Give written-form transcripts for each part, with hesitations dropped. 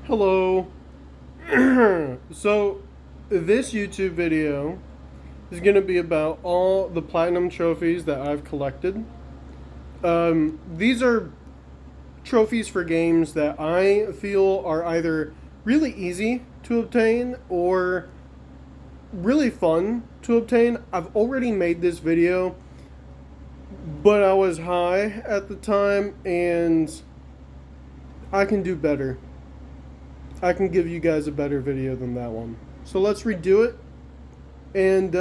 Hello. So, this YouTube video is going to be about all the platinum trophies that I've collected. These are trophies for games that I feel are either really easy to obtain or really fun to obtain. I've already made this video, but I was high at the time and I can do better. I can give you guys a better video than that one. So let's redo it. And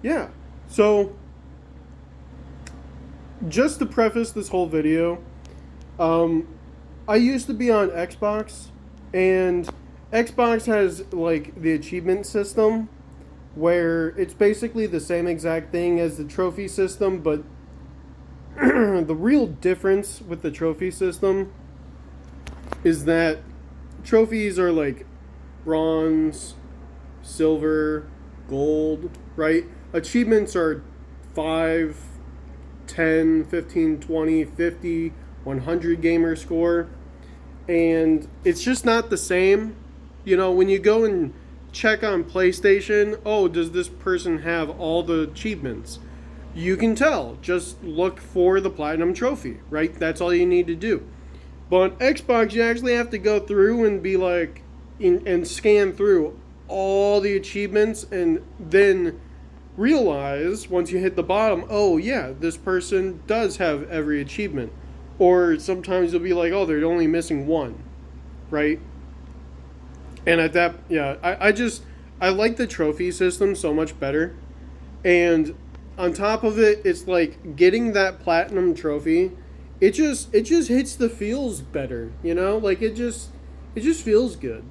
yeah. So just to preface this whole video, I used to be on Xbox, and Xbox has like the achievement system where it's basically the same exact thing as the trophy system, but the real difference with the trophy system is that trophies are like bronze, silver, gold, right? Achievements are 5, 10, 15, 20, 50, 100 gamer score. And it's just not the same. You know, when you go and check on PlayStation, oh, does this person have all the achievements? You can tell. Just look for the platinum trophy, right? That's all you need to do. But on Xbox, you actually have to go through and be like, and scan through all the achievements and then realize once you hit the bottom, oh yeah, this person does have every achievement. Or sometimes you'll be like, oh, they're only missing one, right? And at that, yeah, I like the trophy system so much better. And on top of it, it's like getting that platinum trophy. It just hits the feels better, you know? Like it just feels good.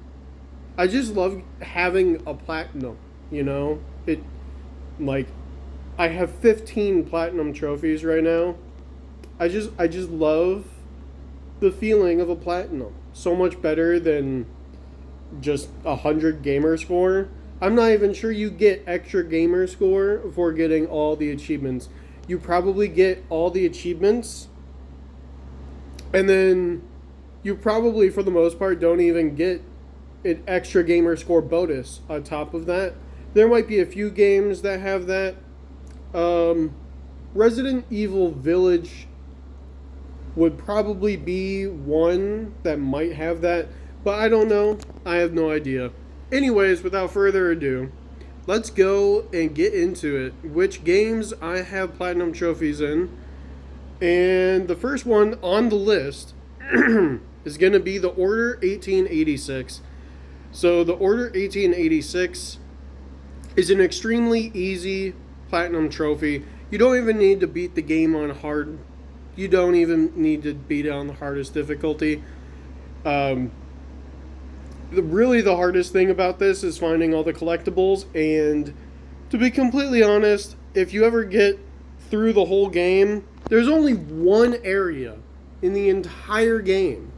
I just love having a platinum, you know? It like I have 15 platinum trophies right now. I just love the feeling of a platinum. So much better than just 100 gamer score. I'm not even sure you get extra gamer score for getting all the achievements. You probably get all the achievements, and then you probably, for the most part, don't even get an extra gamer score bonus on top of that. There might be a few games that have that. Resident Evil Village would probably be one that might have that, but I don't know. I have no idea. Anyways, without further ado, let's go and get into it. Which games I have platinum trophies in. And the first one on the list is going to be the Order 1886. So the Order 1886 is an extremely easy platinum trophy. You don't even need to beat the game on hard. You don't even need to beat it on the hardest difficulty. Really the hardest thing about this is finding all the collectibles, and to be completely honest, if you ever get through the whole game, there's only one area in the entire game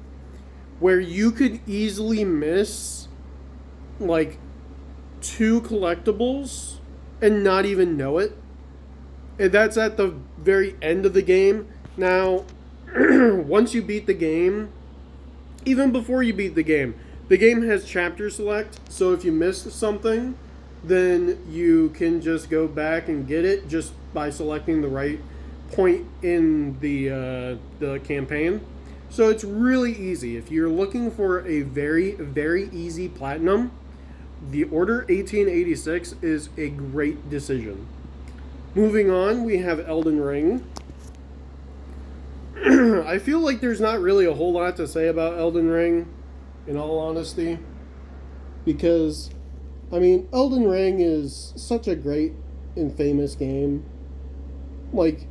where you could easily miss like 2 collectibles and not even know it. And that's at the very end of the game. Now, once you beat the game, even before you beat the game has chapter select. So if you missed something, then you can just go back and get it just by selecting the right point in the campaign. So it's really easy. If you're looking for a very, very easy platinum, the Order 1886 is a great decision. Moving on, we have Elden Ring. I feel like there's not really a whole lot to say about Elden Ring, in all honesty. Because, I mean, Elden Ring is such a great and famous game. Like,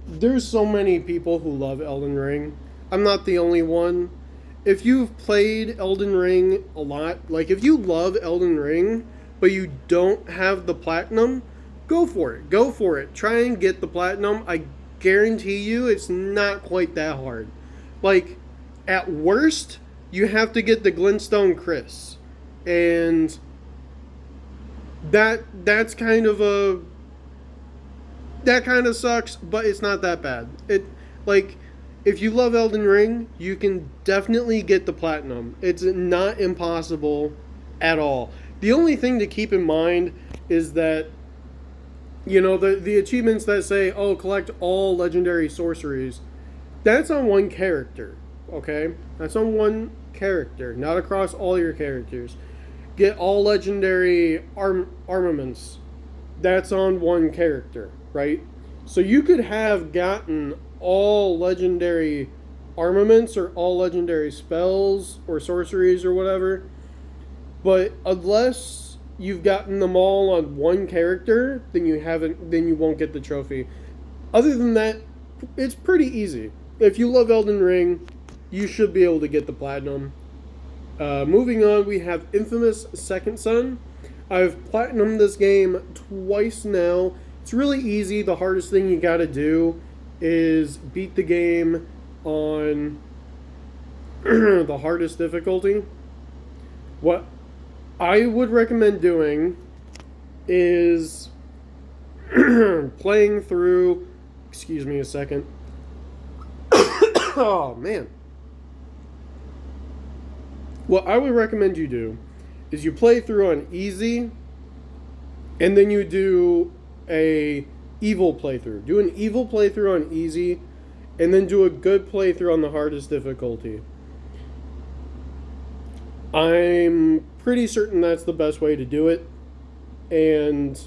there's so many people who love Elden Ring. I'm not the only one. If you've played Elden Ring a lot, like if you love Elden Ring, but you don't have the platinum, go for it. Go for it. Try and get the platinum. I guarantee you it's not quite that hard. Like, at worst, you have to get the Glintstone Chris. And that's kind of a... That kind of sucks, but it's not that bad. It, like, if you love Elden Ring, you can definitely get the platinum. It's not impossible at all. The only thing to keep in mind is that, you know, the achievements that say, oh, collect all legendary sorceries, that's on one character, okay? That's on one character, not across all your characters. Get all legendary armaments, that's on one character, right? So you could have gotten all legendary armaments or all legendary spells or sorceries or whatever, but unless you've gotten them all on one character, then you won't get the trophy. Other than that, it's pretty easy. If you love Elden Ring, you should be able to get the platinum. Moving on, we have Infamous Second Son. I've platinumed this game twice now. It's really easy. The hardest thing you gotta do is beat the game on the hardest difficulty. What I would recommend doing is playing through... Excuse me a second. Oh, man. What I would recommend you do is you play through on easy, and then you do a evil playthrough. Do an evil playthrough on easy, and then do a good playthrough on the hardest difficulty. I'm pretty certain that's the best way to do it, and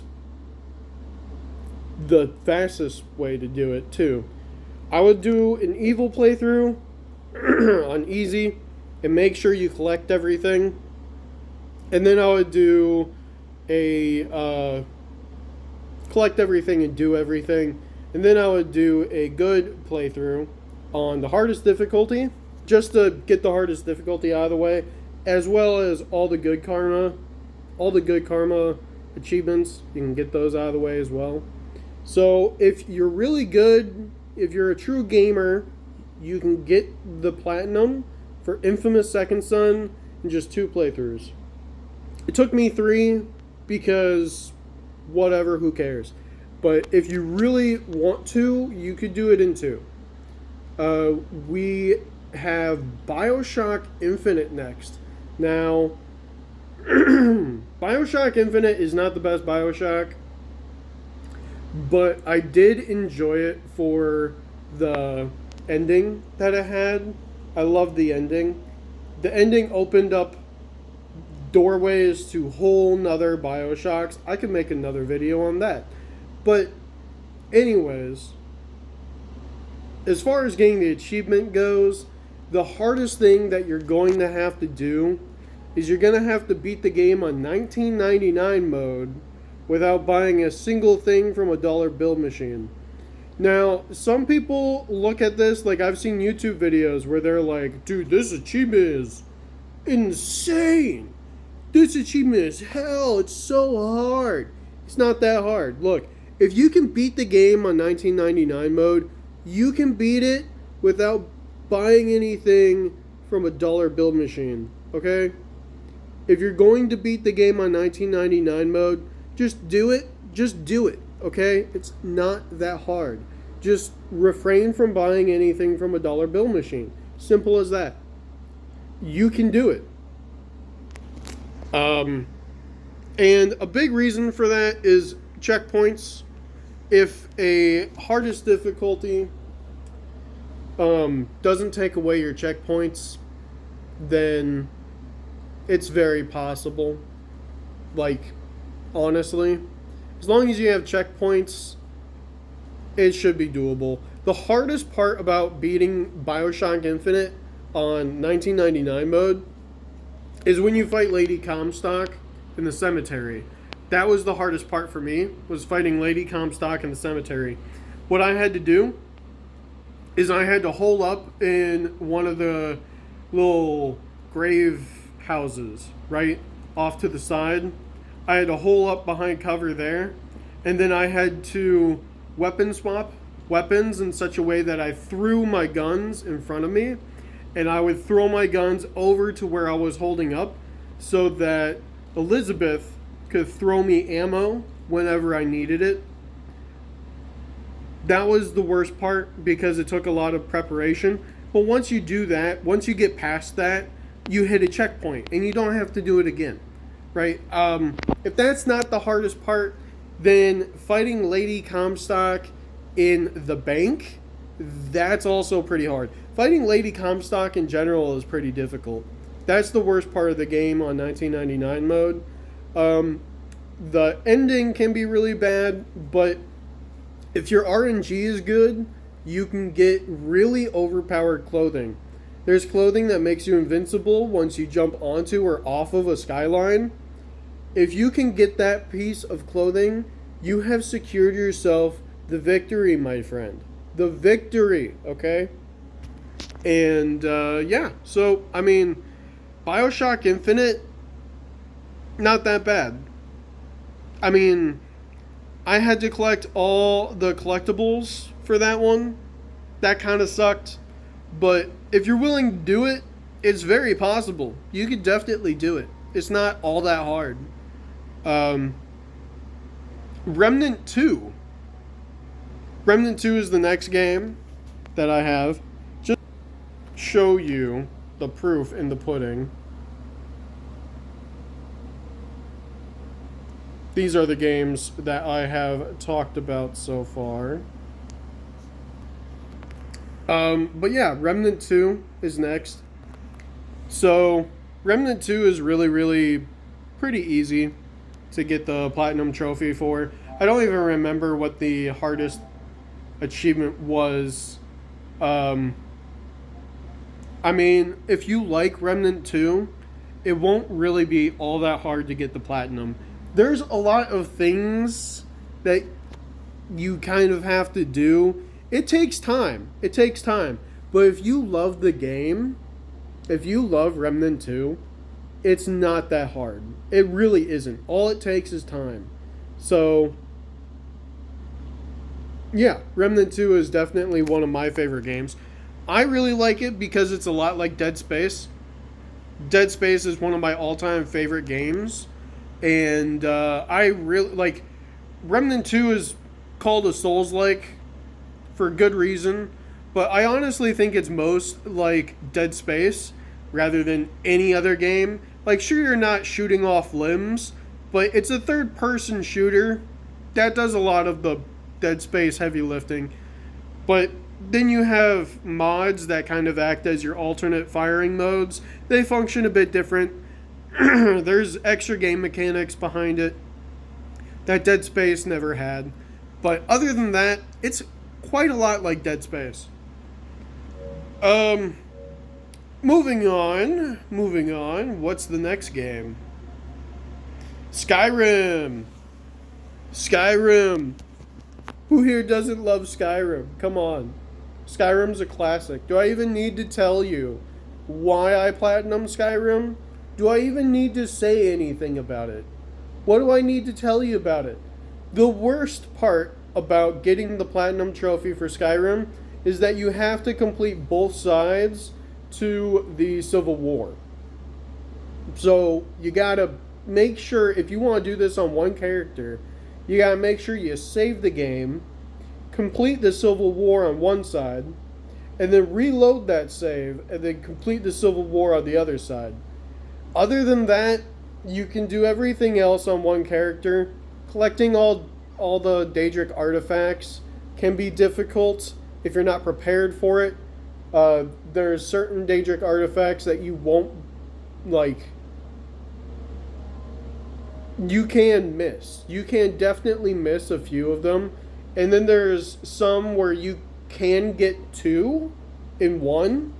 the fastest way to do it too. I would do an evil playthrough on easy and make sure you collect everything, and then I would do a collect everything and do everything, and then I would do a good playthrough on the hardest difficulty, just to get the hardest difficulty out of the way, as well as all the good karma achievements. You can get those out of the way as well. So if you're really good, if you're a true gamer, you can get the platinum for Infamous Second Son in just 2 playthroughs. It took me 3 because whatever, who cares? But if you really want to, you could do it in 2. We have Bioshock Infinite next. Now, Bioshock Infinite is not the best Bioshock, but I did enjoy it for the ending that it had. I loved the ending. The ending opened up doorways to whole nother Bioshocks. I could make another video on that. But anyways, as far as getting the achievement goes, the hardest thing that you're going to have to do is you're going to have to beat the game on 1999 mode without buying a single thing from a dollar bill machine. Now, some people look at this, like I've seen YouTube videos where they're like, dude, this achievement is insane. This achievement is hell. It's so hard. It's not that hard. Look, if you can beat the game on 1999 mode, you can beat it without buying anything from a dollar bill machine, okay? If you're going to beat the game on 1999 mode, just do it. Just do it, okay? It's not that hard. Just refrain from buying anything from a dollar bill machine. Simple as that. You can do it. And a big reason for that is checkpoints. If a hardest difficulty doesn't take away your checkpoints, then it's very possible. Like, honestly, as long as you have checkpoints, it should be doable. The hardest part about beating Bioshock Infinite on 1999 mode is when you fight Lady Comstock in the cemetery. That was the hardest part for me, was fighting Lady Comstock in the cemetery. What I had to do is I had to hole up in one of the little grave houses, right off to the side. I had to hole up behind cover there, and then I had to weapon swap weapons in such a way that I threw my guns in front of me, and I would throw my guns over to where I was holding up so that Elizabeth could throw me ammo whenever I needed it. That was the worst part because it took a lot of preparation. But once you do that, once you get past that, you hit a checkpoint and you don't have to do it again, right? If that's not the hardest part, then fighting Lady Comstock in the bank, that's also pretty hard. Fighting Lady Comstock in general is pretty difficult. That's the worst part of the game on 1999 mode. The ending can be really bad, but if your RNG is good, you can get really overpowered clothing. There's clothing that makes you invincible once you jump onto or off of a skyline. If you can get that piece of clothing, you have secured yourself the victory, my friend. The victory, okay? And, yeah. So, I mean, Bioshock Infinite, not that bad. I mean, I had to collect all the collectibles for that one. That kind of sucked. But if you're willing to do it, it's very possible. You could definitely do it. It's not all that hard. Remnant 2. Remnant 2 is the next game that I have. Just show you the proof in the pudding. These are the games that I have talked about so far. But yeah, Remnant 2 is next. So, Remnant 2 is really, really pretty easy to get the Platinum Trophy for. I don't even remember what the hardest achievement was. I mean, if you like Remnant 2, it won't really be all that hard to get the Platinum. There's a lot of things that you kind of have to do. It takes time. It takes time. But if you love the game, if you love Remnant 2, it's not that hard. It really isn't. All it takes is time. So, yeah, Remnant 2 is definitely one of my favorite games. I really like it because it's a lot like Dead Space. Dead Space is one of my all-time favorite games. And I really, like, Remnant 2 is called a Souls-like for good reason. But I honestly think it's most like Dead Space rather than any other game. Like, sure, you're not shooting off limbs, but it's a third-person shooter. That does a lot of the Dead Space heavy lifting. But then you have mods that kind of act as your alternate firing modes. They function a bit different. There's extra game mechanics behind it that Dead Space never had. But other than that, it's quite a lot like Dead Space. Moving on. What's the next game? Skyrim. Who here doesn't love Skyrim? Come on. Skyrim's a classic. Do I even need to tell you why I platinum Skyrim? Do I even need to say anything about it? What do I need to tell you about it? The worst part about getting the platinum trophy for Skyrim is that you have to complete both sides to the Civil War. So you gotta make sure, if you want to do this on one character, you gotta make sure you save the game, complete the Civil War on one side, and then reload that save, and then complete the Civil War on the other side. Other than that, you can do everything else on one character. Collecting all the Daedric artifacts can be difficult if you're not prepared for it. There's certain Daedric artifacts that you won't, like, you can miss. You can definitely miss a few of them. And then there's some where you can get two in one.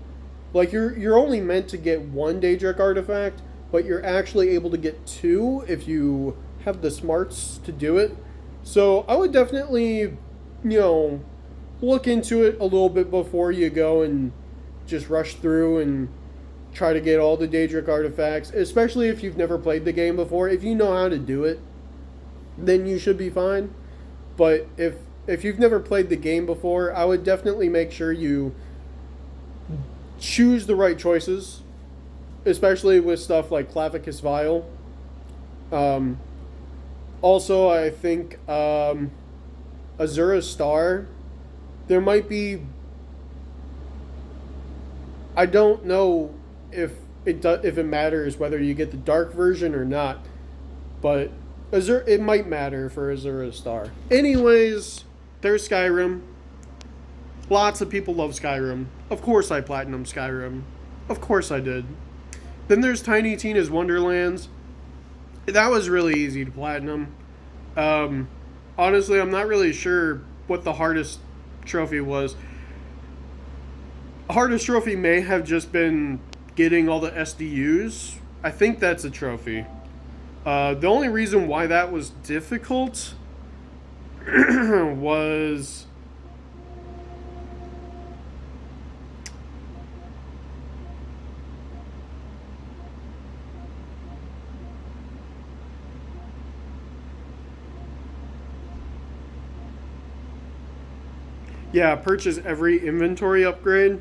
Like, you're only meant to get one Daedric artifact, but you're actually able to get two if you have the smarts to do it. So I would definitely, look into it a little bit before you go and just rush through and try to get all the Daedric artifacts, especially if you've never played the game before. If you know how to do it, then you should be fine. But if you've never played the game before, I would definitely make sure you choose the right choices, especially with stuff like Clavicus Vial. Also, I think Azura's Star There might be. I don't know if it matters whether you get the dark version or not, but it might matter for Azura Star. Anyways, there's Skyrim. Lots of people love Skyrim. Of course I platinum Skyrim. Of course I did. Then there's Tiny Tina's Wonderlands. That was really easy to platinum. Honestly, I'm not really sure what the hardest trophy was. Hardest trophy may have just been getting all the SDUs. I think that's a trophy. The only reason why that was difficult was... Yeah, purchase every inventory upgrade.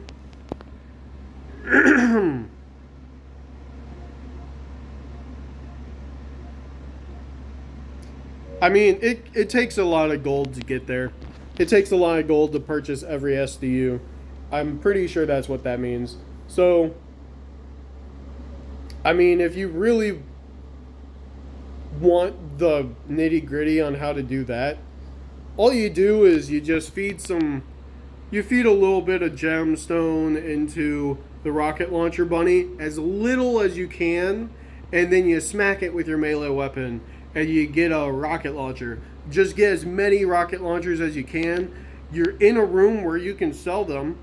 I mean, it takes a lot of gold to get there. It takes a lot of gold to purchase every SDU. I'm pretty sure that's what that means. So, I mean, if you really want the nitty-gritty on how to do that, all you do is you just feed a little bit of gemstone into the rocket launcher bunny, as little as you can, and then you smack it with your melee weapon, and you get a rocket launcher. Just get as many rocket launchers as you can. You're in a room where you can sell them.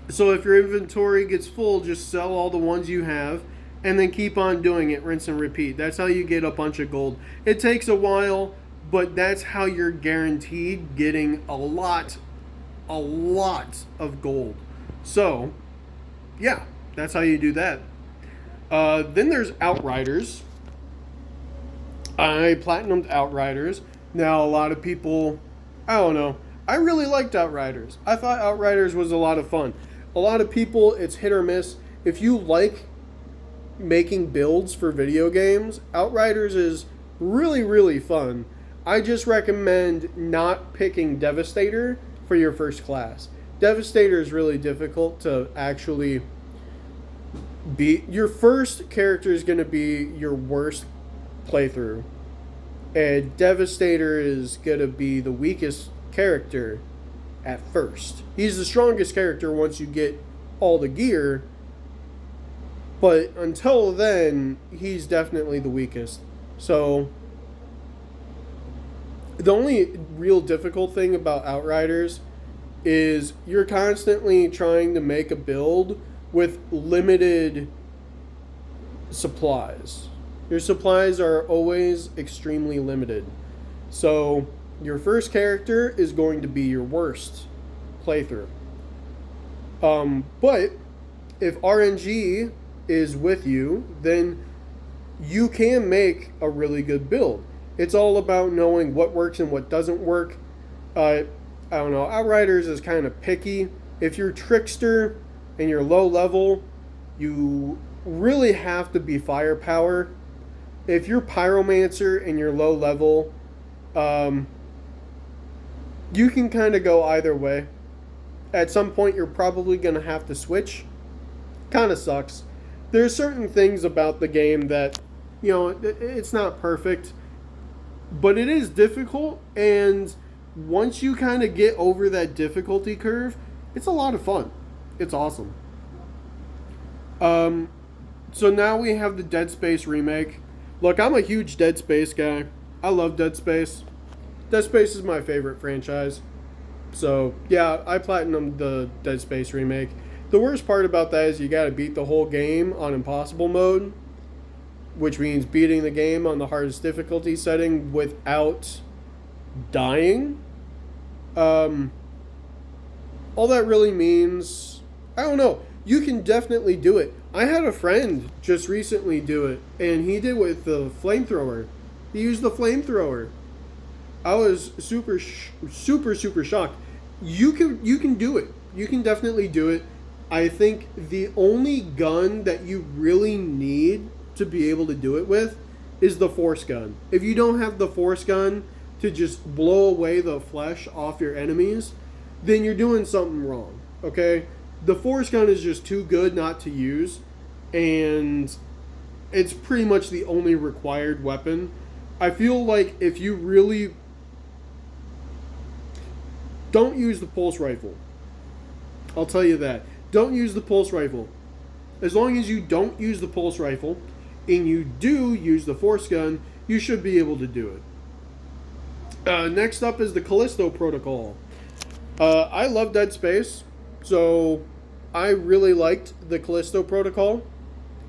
So if your inventory gets full, just sell all the ones you have, and then keep on doing it, rinse and repeat. That's how you get a bunch of gold. It takes a while, but that's how you're guaranteed getting a lot of gold. So, yeah, that's how you do that. Then there's Outriders. I platinumed Outriders. Now, a lot of people, I don't know. I really liked Outriders. I thought Outriders was a lot of fun. A lot of people, it's hit or miss. If you like making builds for video games, Outriders is really, really fun. I just recommend not picking Devastator for your first class. Devastator is really difficult to actually beat. Your first character is going to be your worst playthrough. And Devastator is going to be the weakest character at first. He's the strongest character once you get all the gear. But until then, he's definitely the weakest. So the only real difficult thing about Outriders is you're constantly trying to make a build with limited supplies. Your supplies are always extremely limited. So your first character is going to be your worst playthrough. But if RNG is with you, then you can make a really good build. It's all about knowing what works and what doesn't work. I don't know. Outriders is kind of picky. If you're Trickster and you're low level, you really have to be Firepower. If you're Pyromancer and you're low level, you can kind of go either way. At some point, you're probably going to have to switch. Kind of sucks. There's certain things about the game that, you know, it's not perfect. But it is difficult, and once you kind of get over that difficulty curve, it's a lot of fun. It's awesome. So now we have the Dead Space remake. Look, I'm a huge Dead Space guy. I love Dead Space. Dead Space is my favorite franchise. So, yeah, I platinumed the Dead Space remake. The worst part about that is you gotta beat the whole game on Impossible mode, which means beating the game on the hardest difficulty setting without dying. All that really means, I don't know. You can definitely do it. I had a friend just recently do it, and he did it with the flamethrower. He used the flamethrower. I was super shocked. You can do it. You can definitely do it. I think the only gun that you really need to be able to do it with is the force gun. If you don't have the force gun to just blow away the flesh off your enemies, then you're doing something wrong. Okay, the force gun is just too good not to use, and it's pretty much the only required weapon. I feel like if you really don't use the pulse rifle, I'll tell you that. Don't use the pulse rifle. As long as you don't use the pulse rifle and you do use the force gun, you should be able to do it. Next up is the Callisto Protocol. I love Dead Space, so I really liked the Callisto Protocol.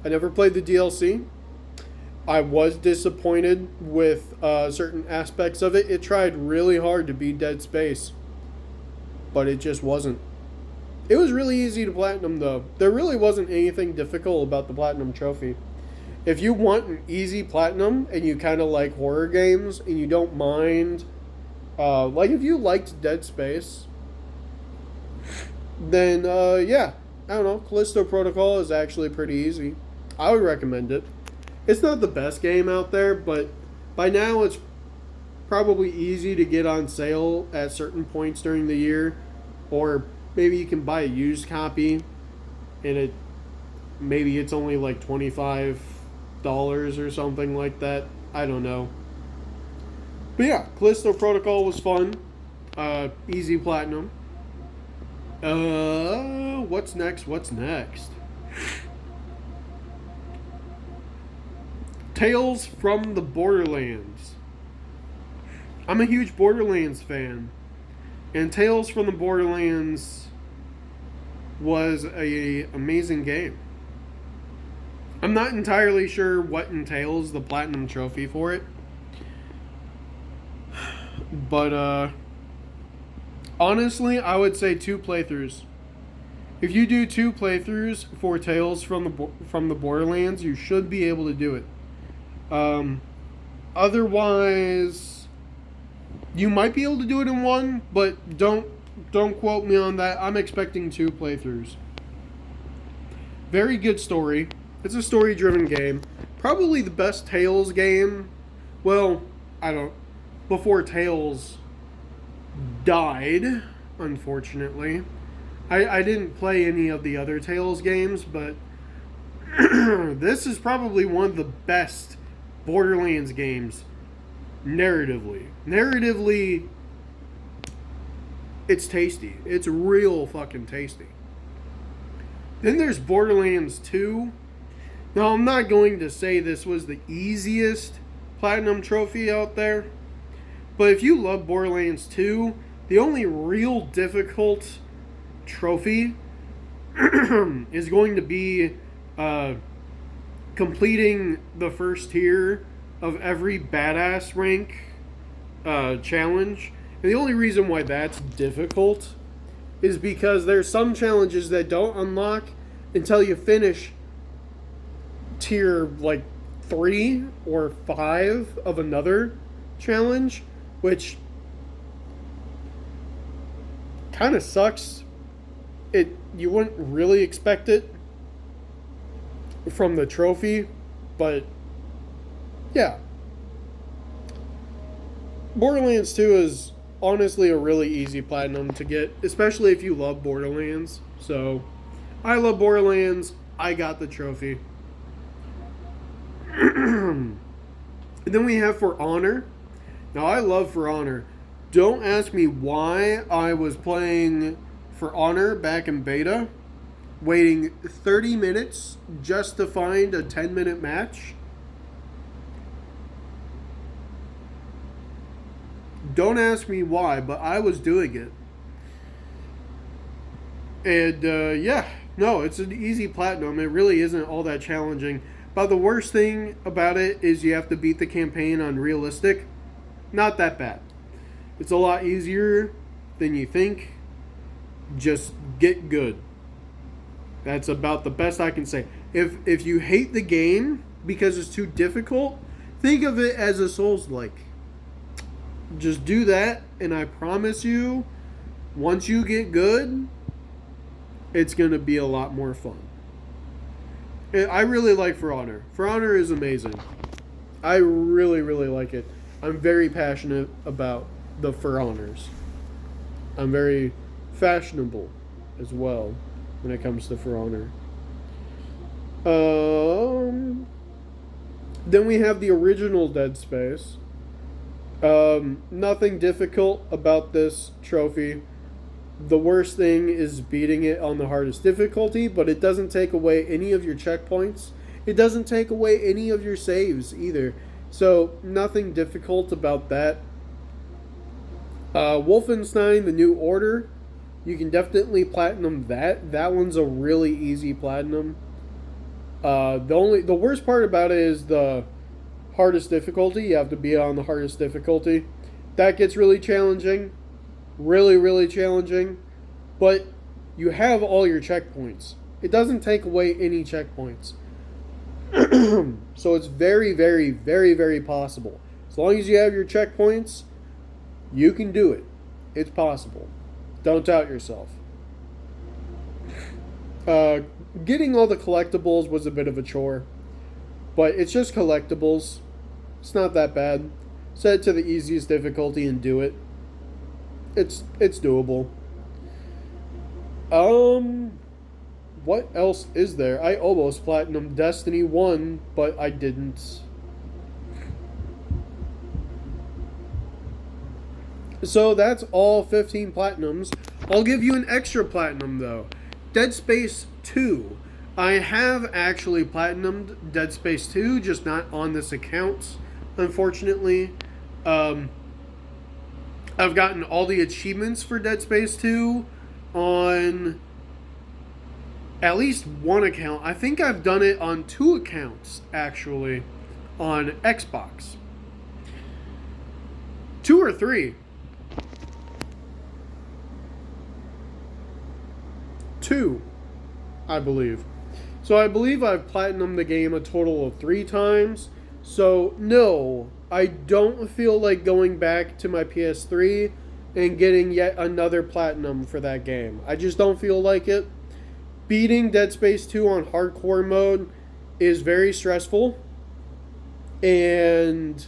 I never played the DLC. I was disappointed with certain aspects of it. It tried really hard to be Dead Space, but it just wasn't. It was really easy to platinum, though. There really wasn't anything difficult about the platinum trophy. If you want an easy platinum and you kind of like horror games and you don't mind, like if you liked Dead Space, then yeah, I don't know, Callisto Protocol is actually pretty easy. I would recommend it. It's not the best game out there, but by now it's probably easy to get on sale at certain points during the year, or maybe you can buy a used copy and maybe it's only like $25 or something like that. I don't know. But yeah, Callisto Protocol was fun. Easy platinum. What's next? Tales from the Borderlands. I'm a huge Borderlands fan. And Tales from the Borderlands was an amazing game. I'm not entirely sure what entails the Platinum Trophy for it. But, honestly, I would say 2 playthroughs. If you do 2 playthroughs for Tales from the Borderlands, you should be able to do it. Otherwise, you might be able to do it in 1, but don't quote me on that. I'm expecting 2 playthroughs. Very good story. It's a story-driven game. Probably the best Tales game. Well, before Tales died, unfortunately. I didn't play any of the other Tales games, but this is probably one of the best Borderlands games narratively. Narratively, it's tasty. It's real fucking tasty. Then there's Borderlands 2. Now, I'm not going to say this was the easiest Platinum Trophy out there, but if you love Borderlands 2, the only real difficult trophy is going to be completing the first tier of every badass rank challenge. And the only reason why that's difficult is because there's some challenges that don't unlock until you finish tier like 3 or 5 of another challenge, which kind of sucks. You wouldn't really expect it from the trophy, but yeah. Borderlands 2 is honestly a really easy platinum to get, especially if you love Borderlands. So, I love Borderlands. I got the trophy. And then we have For Honor. Now, I love For Honor. Don't ask me why I was playing For Honor back in beta, waiting 30 minutes just to find a 10-minute match. Don't ask me why, but I was doing it. And, yeah, no, it's an easy platinum. It really isn't all that challenging. But the worst thing about it is you have to beat the campaign on realistic. Not that bad. It's a lot easier than you think. Just get good. That's about the best I can say. If you hate the game because it's too difficult, think of it as a Souls-like. Just do that, and I promise you, once you get good, it's going to be a lot more fun. I really like For Honor. For Honor is amazing. I really, really like it. I'm very passionate about the For Honors. I'm very fashionable as well when it comes to For Honor. Then we have the original Dead Space. Nothing difficult about this trophy. The worst thing is beating it on the hardest difficulty, but it doesn't take away any of your checkpoints. It doesn't take away any of your saves either. So, nothing difficult about that. Wolfenstein, The New Order, you can definitely platinum that. That one's a really easy platinum. The worst part about it is the hardest difficulty. You have to be on the hardest difficulty. That gets really challenging. Really, really challenging. But you have all your checkpoints. It doesn't take away any checkpoints. So it's very, very, very, very possible. As long as you have your checkpoints, you can do it. It's possible. Don't doubt yourself. Getting all the collectibles was a bit of a chore. But it's just collectibles. It's not that bad. Set it to the easiest difficulty and do it. It's doable. What else is there? I almost platinumed Destiny 1, but I didn't. So that's all 15 platinums. I'll give you an extra platinum though. Dead Space 2. I have actually platinumed Dead Space 2, just not on this account, unfortunately. I've gotten all the achievements for Dead Space 2 on at least one account. I think I've done it on 2 accounts, actually, on Xbox. 2 or 3. 2, I believe. So I believe I've platinumed the game a total of 3 times. So, no, I don't feel like going back to my PS3 and getting yet another platinum for that game. I just don't feel like it. Beating Dead Space 2 on hardcore mode is very stressful, and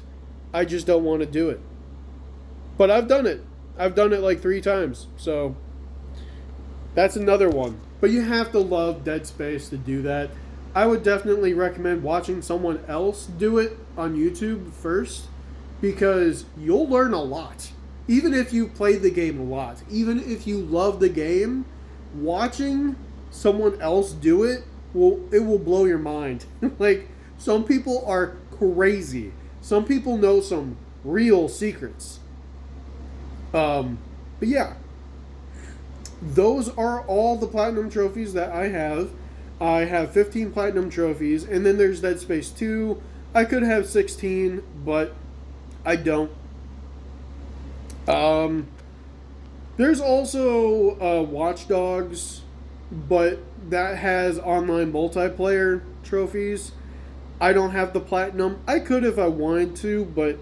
I just don't want to do it. But I've done it. I've done it like 3 times, so that's another one. But you have to love Dead Space to do that. I would definitely recommend watching someone else do it on YouTube first, because you'll learn a lot. Even if you played the game a lot, even if you love the game, watching someone else do it will blow your mind. Like, some people are crazy. Some people know some real secrets. But yeah, those are all the platinum trophies that I have. I have 15 platinum trophies, and then there's Dead Space 2. I could have 16, but I don't. There's also Watchdogs, but that has online multiplayer trophies. I don't have the platinum. I could if I wanted to, but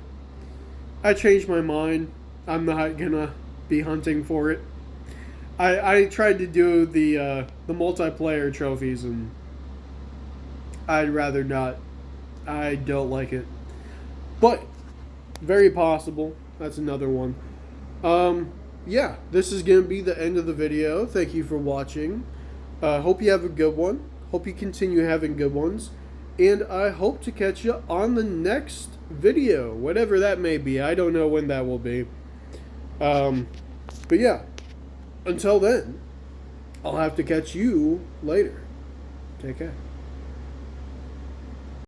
I changed my mind. I'm not gonna be hunting for it. I tried to do the multiplayer trophies, and I'd rather not. I don't like it. But very possible. That's another one. Yeah, this is going to be the end of the video. Thank you for watching. Hope you have a good one. Hope you continue having good ones. And I hope to catch you on the next video, whatever that may be. I don't know when that will be. But yeah, until then, I'll have to catch you later. Take care.